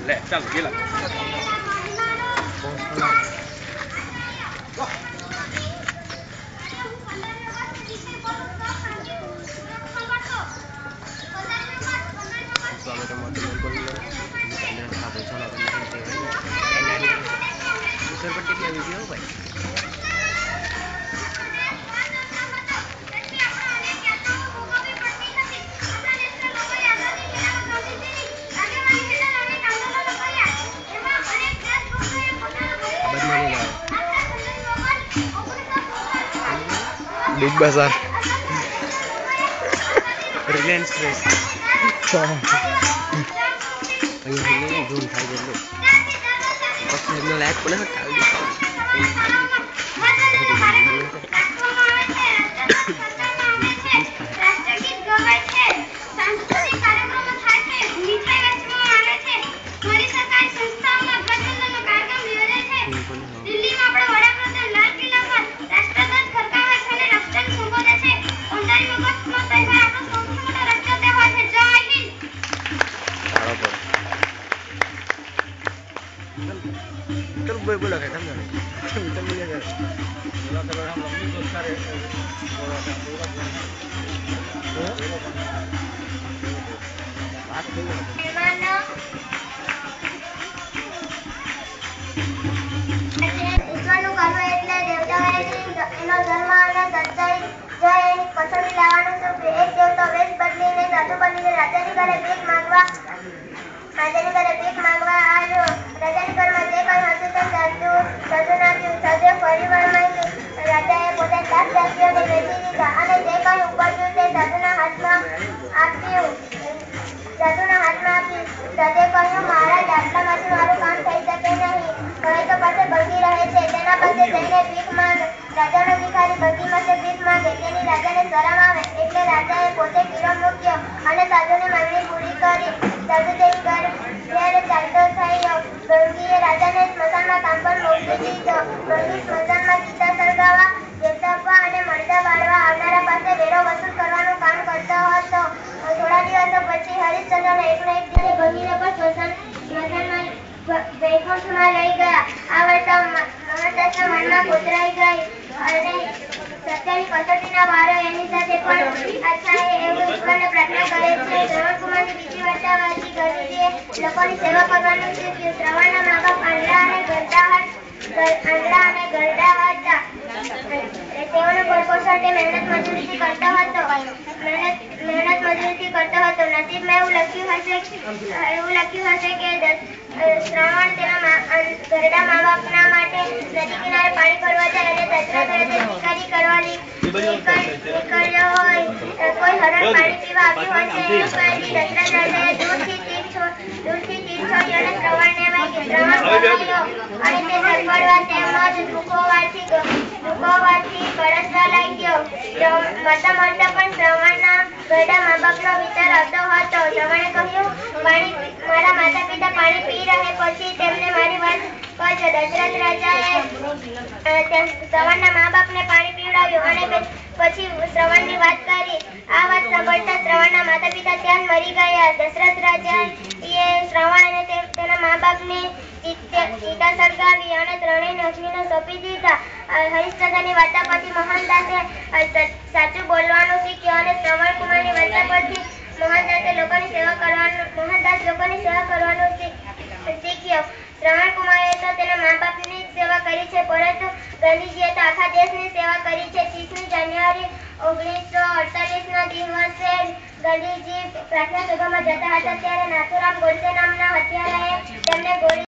ले चल गीला बिग बाजार रिलायंस फ्रेश અહીંયા ઝૂમ થાય ગયેલું પછી એમનો લાયક પણ કાઢી चल बोला क्या समझा चल बोलिए यार बोला तो हम लोग भी दोस्त करे बोला था बात नहीं मानो ઈશ્વરનું કરવું એટલે દેવતાઓએ એનો ધર્મ અને સચ્ચાઈ જો એની પસંદગી લાવવાનું તો એક દેવતો વેશ બદલીને સાધુ બનીને રાજાની ઘરે ભીખ માંગવા આવ્યો. રાજાની ઘરમાં જે કંઈ હતું તે સાધુના સાધુએ ફરીવાર માંગ્યું. રાજાએ પોતાની 10 દાસીઓને વેચી દીધા અને જે કંઈ ઉપજ્યું તે સાધુના હાથમાં આપ્યું. સાધુએ કહ્યું, મહારાજ, આટલામાંથી મારું કામ થઈ શકે નહીં. હવે તો પાસે બગી રહે છે, તેના પાસે જઈને ભીખ માંગ. રાજાનો ભિખારી બગી પાસે ભીખ માંગે તેની રાજાને શરમ આવે એટલે રાજાએ પોતે કિલો મૂક્યો અને સાધુની માંગણી પૂરી કરી. સાધુ તેની ઘરે ચાલતો થયો. બગીએ રાજાને સ્મશાનમાં કામ પર મોકલી દીધો. બગી સ્મશાનમાં ચિતા સળગાવવા, દેવતાપવા અને મરદા બાળવા આવનારા પાસે વેરો વસૂલ કરવાનું કામ કરતો હતો. થોડા દિવસો પછી હરિશ્ચંદ્રને એકને એક દિવસે બગીને પણ સ્મશાનમાં વૈકુંઠમાં લઈ ગયા. આ વાર્તા મોહનદાસના મનમાં કોતરાઈ ગઈ અને સત્યની કસોટીના વારો એની સાથે પણ અચ્છા એવું ઈશ્વરને પ્રાર્થના કરે છે. શ્રવણકુમારની બીજી વાર્તા વાંચી ગરુજીએ લોકોની સેવા કરવાનું શીખ્યું. શ્રવણના મા બાપ આંધળા અને ગરડા હતા. તેઓનું ભરપોષણ તે મહેનત મજૂરીથી કરતો હતો. નસીબમાં એવું લખ્યું હશે કે શ્રવણ તેના ઘરડા મા બાપના માટે નદી કિનારે પાણી ભરવા જાય અને દશરથ શિકારી કરવા નીકળ્યો હોય. કોઈ હરણ પાણી પીવા આવ્યું હશે એવું કહી દશરથ રાજાએ દૂરથી તીર છોડ્યો અને શ્રવણને વાગ્યો. શ્રવણ પકડાયો અને તે ધડપડવા તેમજ ભૂખોવાથી કળશવા લાગ્યો. મળતા પણ શ્રવણના ઘરડા મા બાપનો વિચાર આવતો હતો. શ્રવણે કહ્યું, મારા માતા પિતા પાણી પી રહે પછી તેમને મારી વાત કહેજો. દશરથ રાજાએ શ્રવણના મા બાપને પાણી પીવડાવ્યું અને પછી શ્રવણની વાત કરી. આ વાત સાંભળતા શ્રવણના માતા પિતા ત્યાં મરી ગયા. દશરથ રાજાએ શ્રવણ અને તેના મા બાપને ચિતા સળગાવી અને ત્રણેયને અગ્નિને સોંપી દીધા. હરિશ્ચંદ્રની વાર્તા પછી મોહનદાસે સાચું બોલવાનું શીખ્યો અને શ્રવણકુમારની વાર્તા પરથી મોહનદાસ લોકોની સેવા કરવાનું શીખ્યો. શ્રવણકુમારે તો તેના મા બાપની સેવા કરી છે, પરંતુ ગાંધીજીએ તો આખા દેશની સેવા કરી છે. 30મી જાન્યુઆરી 1948ના દિવસે ગાંધીજી પ્રાર્થના સભામાં જતા હતા ત્યારે નાથુરામ ગોડસે નામના હત્યારાએ તેમને ગોળી